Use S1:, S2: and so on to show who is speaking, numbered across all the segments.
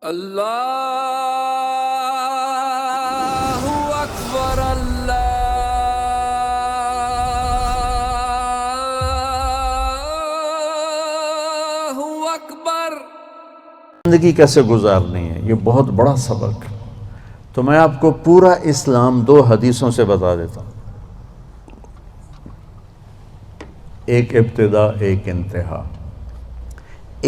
S1: اللہ اکبر اللہ اکبر۔
S2: زندگی کیسے گزارنی ہے، یہ بہت بڑا سبق ہے۔ تو میں آپ کو پورا اسلام 2 حدیثوں سے بتا دیتا ہوں، ایک ابتدا ایک انتہا۔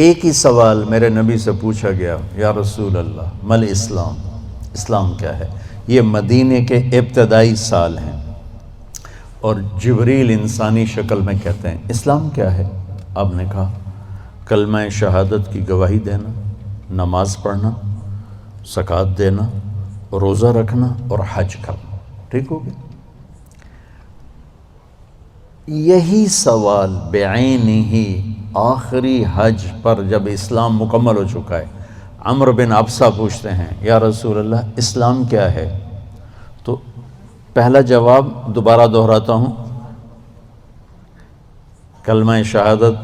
S2: ایک ہی سوال میرے نبی سے پوچھا گیا، یا رسول اللہ مل اسلام، اسلام کیا ہے؟ یہ مدینے کے ابتدائی سال ہیں اور جبریل انسانی شکل میں کہتے ہیں اسلام کیا ہے؟ آپ نے کہا کلمہ شہادت کی گواہی دینا، نماز پڑھنا، زکوٰۃ دینا، روزہ رکھنا اور حج کرنا۔ ٹھیک ہو گیا؟ یہی سوال بعینہ آخری حج پر جب اسلام مکمل ہو چکا ہے، عمرو بن ابسہ پوچھتے ہیں یا رسول اللہ اسلام کیا ہے؟ تو پہلا جواب دوبارہ دہراتا ہوں، کلمہ شہادت،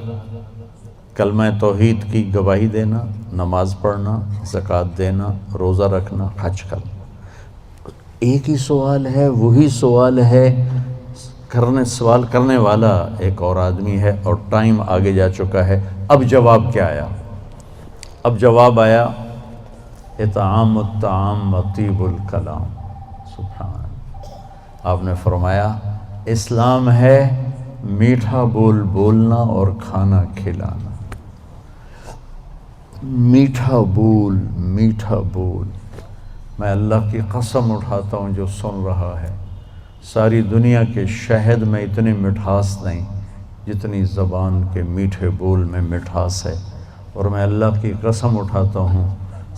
S2: کلمہ توحید کی گواہی دینا، نماز پڑھنا، زکوٰۃ دینا، روزہ رکھنا، حج کرنا۔ ایک ہی سوال ہے، وہی سوال ہے، سوال کرنے والا ایک اور آدمی ہے اور ٹائم آگے جا چکا ہے۔ اب جواب کیا آیا؟ اب جواب آیا اطعام الطعام وطیب الکلام۔ سبحان اللہ۔ آپ نے فرمایا اسلام ہے میٹھا بول بولنا اور کھانا کھلانا۔ میٹھا بول، میٹھا بول۔ میں اللہ کی قسم اٹھاتا ہوں جو سن رہا ہے، ساری دنیا کے شہد میں اتنی مٹھاس نہیں جتنی زبان کے میٹھے بول میں مٹھاس ہے، اور میں اللہ کی قسم اٹھاتا ہوں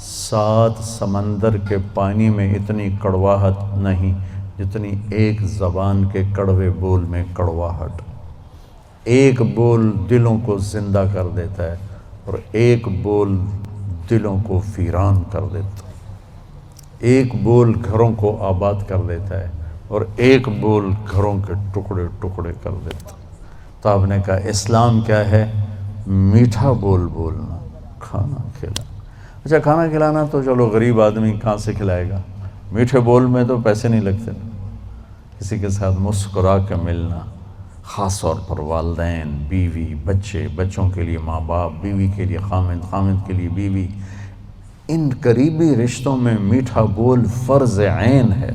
S2: 7 سمندر کے پانی میں اتنی کڑواہٹ نہیں جتنی ایک زبان کے کڑوے بول میں کڑواہٹ۔ ایک بول دلوں کو زندہ کر دیتا ہے اور ایک بول دلوں کو ویران کر دیتا ہے۔ ایک بول گھروں کو آباد کر دیتا ہے اور ایک بول گھروں کے ٹکڑے ٹکڑے کر دیتا۔ تو آپ نے کہا اسلام کیا ہے؟ میٹھا بول بولنا، کھانا کھلانا۔ اچھا کھانا کھلانا تو چلو غریب آدمی کہاں سے کھلائے گا؟ میٹھے بول میں تو پیسے نہیں لگتے۔ کسی کے ساتھ مسکرا کے ملنا، خاص طور پر والدین، بیوی، بچے، بچوں کے لیے ماں باپ، بیوی کے لیے خامند، خامند کے لیے بیوی، ان قریبی رشتوں میں میٹھا بول فرض عین ہے،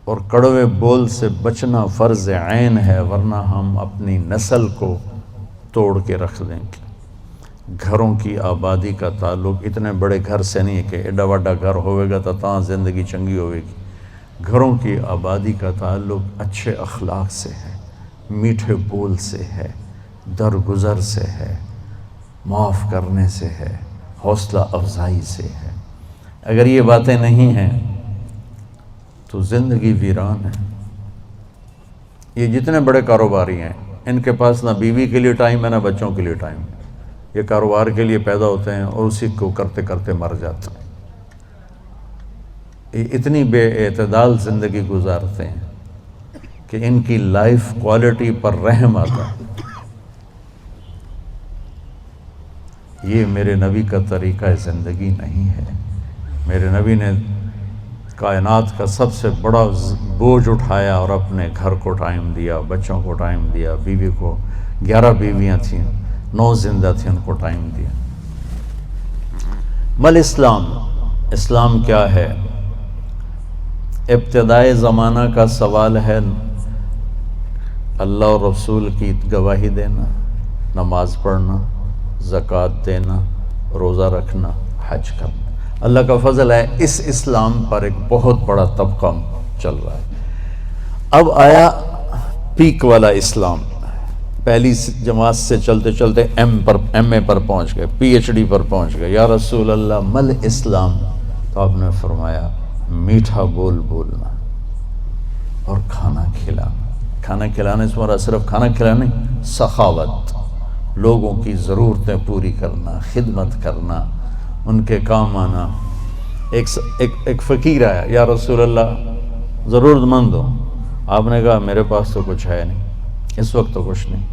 S2: اور کڑوے بول سے بچنا فرض عین ہے، ورنہ ہم اپنی نسل کو توڑ کے رکھ دیں گے۔ گھروں کی آبادی کا تعلق اتنے بڑے گھر سے نہیں ہے کہ ایڈا وڈا گھر ہوئے گا تو تاں زندگی چنگی ہوئے گی۔ گھروں کی آبادی کا تعلق اچھے اخلاق سے ہے، میٹھے بول سے ہے، درگزر سے ہے، معاف کرنے سے ہے، حوصلہ افزائی سے ہے۔ اگر یہ باتیں نہیں ہیں تو زندگی ویران ہے۔ یہ جتنے بڑے کاروباری ہیں ان کے پاس نہ بیوی کے لیے ٹائم ہے نہ بچوں کے لیے ٹائم ہے۔ یہ کاروبار کے لیے پیدا ہوتے ہیں اور اسی کو کرتے کرتے مر جاتے ہیں۔ یہ اتنی بے اعتدال زندگی گزارتے ہیں کہ ان کی لائف کوالٹی پر رحم آتا ہے۔ یہ میرے نبی کا طریقہ زندگی نہیں ہے۔ میرے نبی نے کائنات کا سب سے بڑا بوجھ اٹھایا اور اپنے گھر کو ٹائم دیا، بچوں کو ٹائم دیا، بیوی کو 11 بیویاں تھیں، 9 زندہ تھیں، ان کو ٹائم دیا۔ مل اسلام، اسلام کیا ہے؟ ابتدائے زمانہ کا سوال ہے اللہ اور رسول کی گواہی دینا، نماز پڑھنا، زکوٰۃ دینا، روزہ رکھنا، حج کرنا۔ اللہ کا فضل ہے اس اسلام پر ایک بہت بڑا طبقہ چل رہا ہے۔ اب آیا پیک والا اسلام، پہلی جماعت سے چلتے چلتے ایم اے پر پہنچ گئے، پی ایچ ڈی پر پہنچ گئے۔ یا رسول اللہ مل اسلام؟ تو آپ نے فرمایا میٹھا بول بولنا اور کھانا کھلانا۔ کھانا کھلانے سے مراد صرف کھانا کھلانا نہیں، سخاوت، لوگوں کی ضرورتیں پوری کرنا، خدمت کرنا، ان کے کام آنا۔ ایک فقیر آیا، یا رسول اللہ ضرورت مند ہو۔ آپ نے کہا میرے پاس تو کچھ ہے نہیں، اس وقت تو کچھ نہیں۔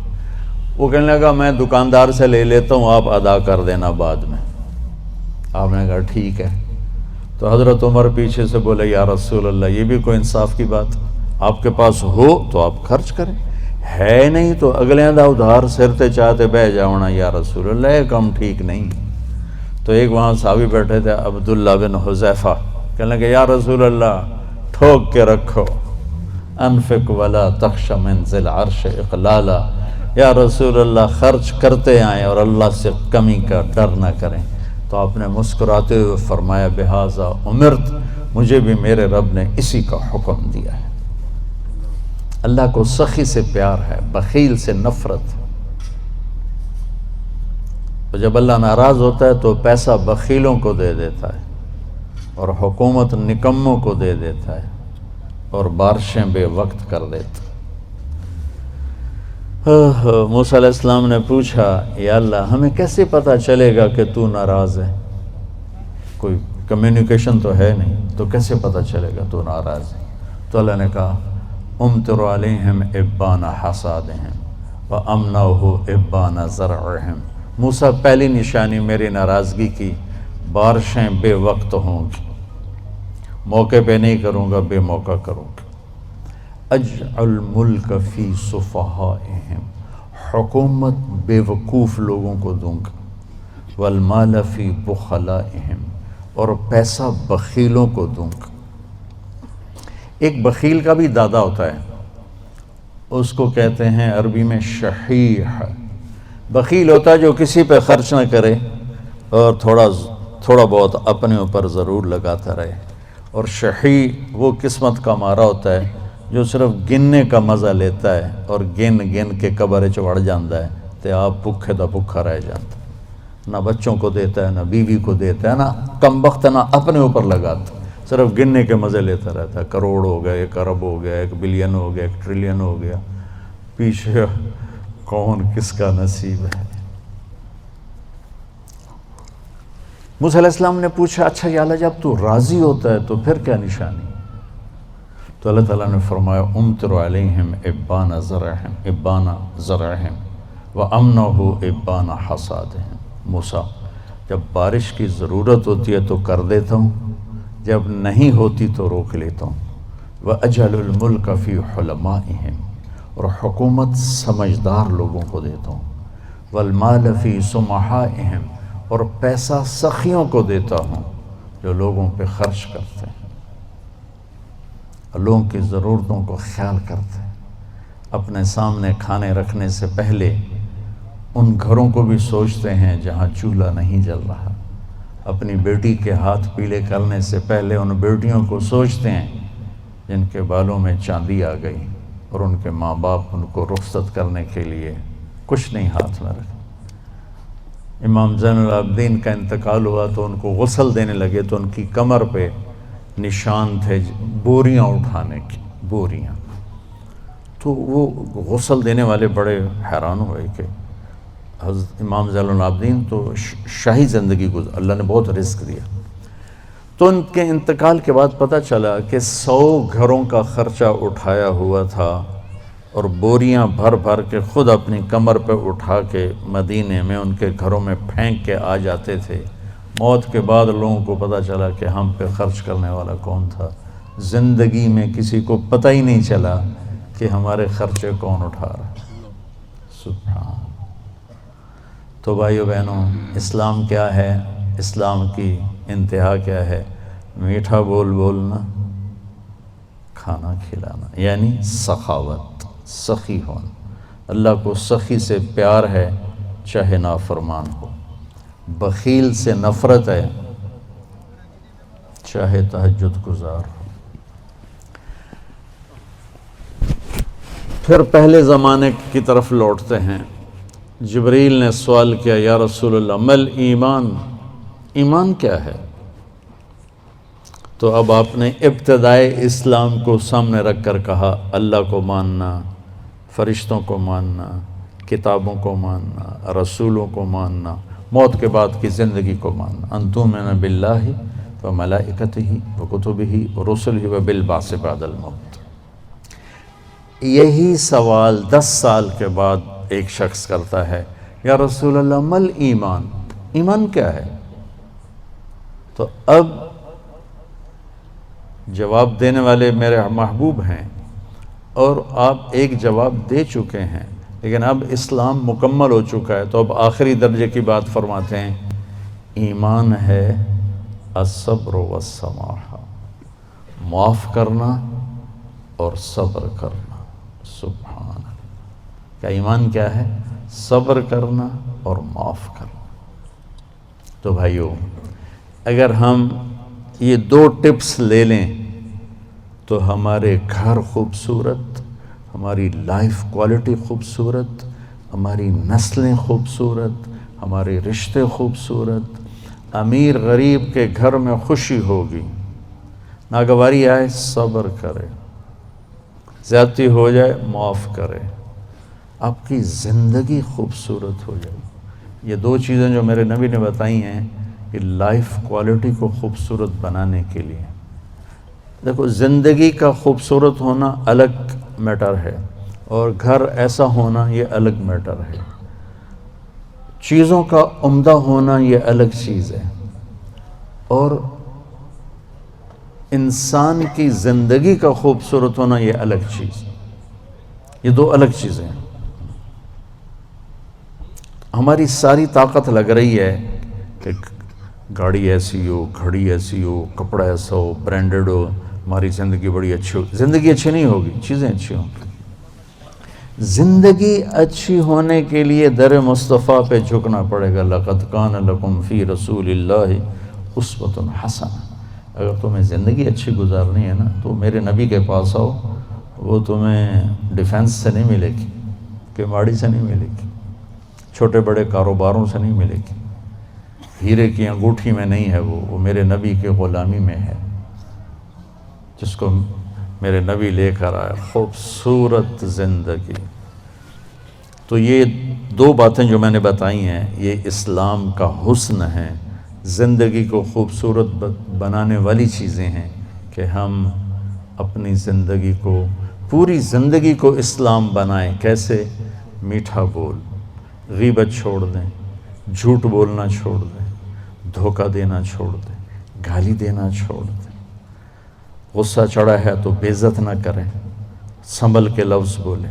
S2: وہ کہنے لگا میں دکاندار سے لے لیتا ہوں، آپ ادا کر دینا بعد میں۔ آپ نے کہا ٹھیک ہے. تو حضرت عمر پیچھے سے بولے یا رسول اللہ یہ بھی کوئی انصاف کی بات, آپ کے پاس ہو تو آپ خرچ کریں, ہے نہیں تو اگلے دا ادھار سرتے چاہتے بہ جاؤنا یا رسول اللہ یہ کام ٹھیک نہیں. تو ایک وہاں صحابی بیٹھے تھے عبداللہ بن حذیفہ, کہنے لگے یا رسول اللہ ٹھوک کے رکھو, انفق ولا تخش من ذی العرش اقلالا, یا رسول اللہ خرچ کرتے آئیں اور اللہ سے کمی کا ڈر نہ کریں. تو آپ نے مسکراتے ہوئے فرمایا بہذا امرت, مجھے بھی میرے رب نے اسی کا حکم دیا ہے. اللہ کو سخی سے پیار ہے, بخیل سے نفرت. تو جب اللہ ناراض ہوتا ہے تو پیسہ بخیلوں کو دے دیتا ہے اور حکومت نکموں کو دے دیتا ہے اور بارشیں بے وقت کر دیتا. موسیٰ علیہ السلام نے پوچھا یا اللہ ہمیں کیسے پتہ چلے گا کہ تو ناراض ہے, کوئی کمیونیکیشن تو ہے نہیں, تو کیسے پتہ چلے گا تو ناراض ہے. تو اللہ نے کہا امطر علیہم ابان حصادہم وامنعہ ابان زرعہم. موسیٰ پہلی نشانی میری ناراضگی کی بارشیں بے وقت ہوں گی, موقع پہ نہیں کروں گا, بے موقع کروں گا. اجعل ملک فی صفحائہم, حکومت بے وقوف لوگوں کو دوں گا. والمال فی بخلائہم, اور پیسہ بخیلوں کو دوں گا. ایک بخیل کا بھی دادا ہوتا ہے, اس کو کہتے ہیں عربی میں شحیح. بخیل ہوتا ہے جو کسی پہ خرچ نہ کرے اور تھوڑا بہت اپنے اوپر ضرور لگاتا رہے. اور شحیح وہ قسمت کا مارا ہوتا ہے جو صرف گننے کا مزہ لیتا ہے اور گن گن کے قبر چڑھ جاتا ہے تو آپ بھوکے دا بھوکا رہ جاتا. نہ بچوں کو دیتا ہے, نہ بیوی کو دیتا ہے, نہ کم وقت نہ اپنے اوپر لگاتا, صرف گننے کے مزے لیتا رہتا ہے. کروڑ ہو گیا, 1 ارب ہو گیا, 1 بلین ہو گیا, 1 ٹریلین ہو گیا, پیچھے کون کس کا نصیب ہے. موسیٰ علیہ السلام نے پوچھا اچھا یا اللہ جب تو راضی ہوتا ہے تو پھر کیا نشانی؟ تو اللہ تعالیٰ نے فرمایا امطر علیہم ابان زرعہم وامنعہ ابان حصادہم. موسیٰ جب بارش کی ضرورت ہوتی ہے تو کر دیتا ہوں, جب نہیں ہوتی تو روک لیتا ہوں. وَأَجْعَلُ الْمُلْكَ فِي حُلَمَائِهِمْ, اور حکومت سمجھدار لوگوں کو دیتا ہوں. وَالْمَالَ فِي سُمَحَائِهِمْ, اور پیسہ سخیوں کو دیتا ہوں جو لوگوں پہ خرچ کرتے ہیں, لوگوں کی ضرورتوں کو خیال کرتے ہیں. اپنے سامنے کھانے رکھنے سے پہلے ان گھروں کو بھی سوچتے ہیں جہاں چولہا نہیں جل رہا. اپنی بیٹی کے ہاتھ پیلے کرنے سے پہلے ان بیٹیوں کو سوچتے ہیں جن کے بالوں میں چاندی آ گئی اور ان کے ماں باپ ان کو رخصت کرنے کے لیے کچھ نہیں ہاتھ میں رکھے. امام زین العابدین کا انتقال ہوا تو ان کو غسل دینے لگے تو ان کی کمر پہ نشان تھے بوریاں اٹھانے کی, بوریاں. تو وہ غسل دینے والے بڑے حیران ہوئے کہ حضرت امام زین العابدین تو شاہی زندگی گزار, اللہ نے بہت رزق دیا. تو ان کے انتقال کے بعد پتہ چلا کہ 100 گھروں کا خرچہ اٹھایا ہوا تھا اور بوریاں بھر بھر کے خود اپنی کمر پہ اٹھا کے مدینے میں ان کے گھروں میں پھینک کے آ جاتے تھے. موت کے بعد لوگوں کو پتہ چلا کہ ہم پہ خرچ کرنے والا کون تھا. زندگی میں کسی کو پتہ ہی نہیں چلا کہ ہمارے خرچے کون اٹھا رہا. سبحان. تو بھائیو بہنوں, اسلام کیا ہے؟ اسلام کی انتہا کیا ہے؟ میٹھا بول بولنا, کھانا کھلانا, یعنی سخاوت, سخی ہونا. اللہ کو سخی سے پیار ہے چاہے نافرمان ہو, بخیل سے نفرت ہے چاہے تہجد گزار ہو. پھر پہلے زمانے کی طرف لوٹتے ہیں. جبریل نے سوال کیا یا رسول اللہ مل ایمان, ایمان کیا ہے؟ تو اب آپ نے ابتدائے اسلام کو سامنے رکھ کر کہا اللہ کو ماننا, فرشتوں کو ماننا, کتابوں کو ماننا, رسولوں کو ماننا, موت کے بعد کی زندگی کو ماننا. ان تؤمن باللہ و ملائکتہ و کتبہ و رسلہ و بالبعث بعد الموت. یہی سوال 10 سال کے بعد ایک شخص کرتا ہے یا رسول اللہ مل ایمان, ایمان کیا ہے؟ تو اب جواب دینے والے میرے محبوب ہیں اور آپ ایک جواب دے چکے ہیں، لیکن اب اسلام مکمل ہو چکا ہے، تو اب آخری درجے کی بات فرماتے ہیں، ایمان ہے الصبر والسماحہ، معاف کرنا اور صبر کرنا۔ سبحان اللہ، کیا ایمان کیا ہے؟ صبر کرنا اور معاف کرنا۔ تو بھائیو، اگر ہم یہ دو ٹپس لے لیں تو ہمارے گھر خوبصورت، ہماری لائف کوالٹی خوبصورت، ہماری نسلیں خوبصورت، ہمارے رشتے خوبصورت، امیر غریب کے گھر میں خوشی ہوگی، ناگواری آئے صبر کرے، زیادتی ہو جائے معاف کرے، آپ کی زندگی خوبصورت ہو جائے۔ یہ دو چیزیں جو میرے نبی نے بتائی ہیں، یہ لائف کوالٹی کو خوبصورت بنانے کے لیے۔ دیکھو، زندگی کا خوبصورت ہونا الگ میٹر ہے اور گھر ایسا ہونا یہ الگ میٹر ہے، چیزوں کا عمدہ ہونا یہ الگ چیز ہے، اور انسان کی زندگی کا خوبصورت ہونا یہ الگ چیز، یہ دو الگ چیزیں ہیں۔ ہماری ساری طاقت لگ رہی ہے کہ گاڑی ایسی ہو، گھڑی ایسی ہو، کپڑا ایسا ہو، برانڈڈ ہو، ہماری زندگی بڑی اچھی ہو۔ زندگی اچھی نہیں ہوگی، چیزیں اچھی ہوں گی۔ زندگی اچھی ہونے کے لیے در مصطفیٰ پہ جھکنا پڑے گا۔ لَقَدْ كَانَ لَكُمْ فِي رَسُولِ اللَّهِ أُسْوَةٌ حَسَنَةٌ۔ اگر تمہیں زندگی اچھی گزارنی ہے نا تو میرے نبی کے پاس آؤ، وہ تمہیں ڈیفنس سے نہیں ملے گی، کیماڑی سے نہیں ملے گی، چھوٹے بڑے کاروباروں سے نہیں ملے گی، ہیرے کی انگوٹھی میں نہیں ہے، وہ میرے نبی کے غلامی میں ہے، جس کو میرے نبی لے کر آیا، خوبصورت زندگی۔ تو یہ دو باتیں جو میں نے بتائی ہیں، یہ اسلام کا حسن ہے، زندگی کو خوبصورت بنانے والی چیزیں ہیں کہ ہم اپنی زندگی کو، پوری زندگی کو اسلام بنائیں۔ کیسے؟ میٹھا بول، غیبت چھوڑ دیں، جھوٹ بولنا چھوڑ دیں، دھوکہ دینا چھوڑ دیں، گالی دینا چھوڑ دیں، غصہ چڑھا ہے تو بے عزت نہ کریں، سنبھل کے لفظ بولیں،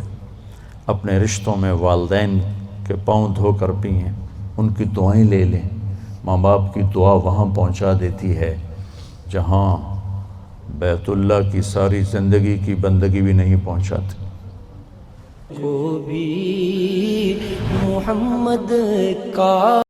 S2: اپنے رشتوں میں والدین کے پاؤں دھو کر پئیں، ان کی دعائیں لے لیں۔ ماں باپ کی دعا وہاں پہنچا دیتی ہے جہاں بیت اللہ کی ساری زندگی کی بندگی بھی نہیں پہنچاتی۔
S3: کو بھی محمد کا